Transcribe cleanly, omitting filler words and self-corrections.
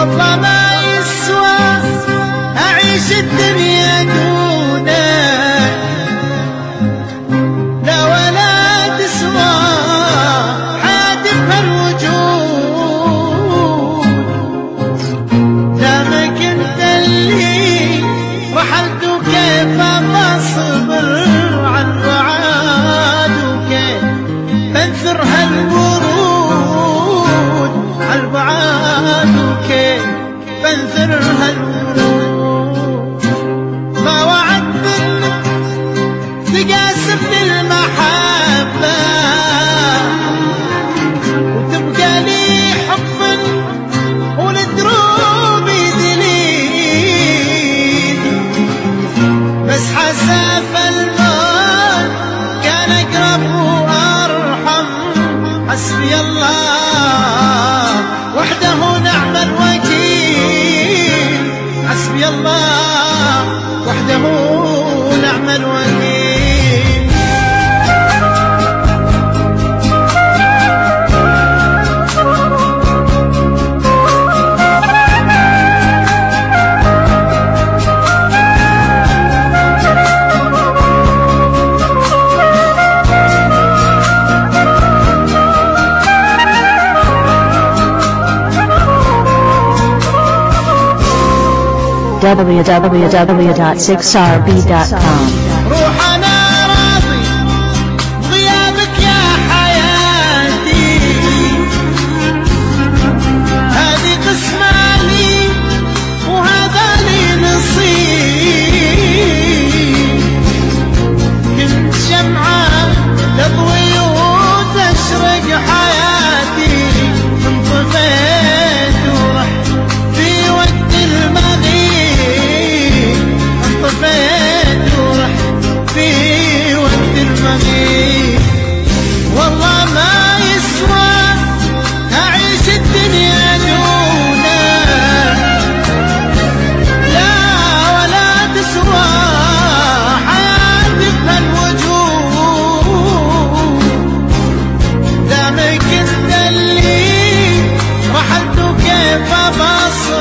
والله ما يسوى أعيش الدنيا دونك، لا ولا تسوى حياتي بهالوجود. دامك انت اللي رحلت وكيف بصبر عن بعاد، وكيف بنثر هالورود عالبعاد، وكيف بنثر هالورود. ما وعدت تقاسمني المحبة وتبقى لي حب والدروب يدليل، بس حساف الموت كان أقرب وأرحم. حسبي الله وحده نعم الوكيل، حسبي الله وحده نعم الوكيل. www.6rb.com. روح أنا راضي غيابك يا حياتي، هذه قسمة لي وهذا لي نصيب. كنت شمعة تضوي وتشرق حياتي، انطفيت ورحت في وقت المغيب، انطفيت ورحت في وقت المغيب. والله ما يسوى أعيش الدنيا دونك، لا ولا تسوى حياتي بهالوجود. دامك انت اللي رحلت وكيف بصبر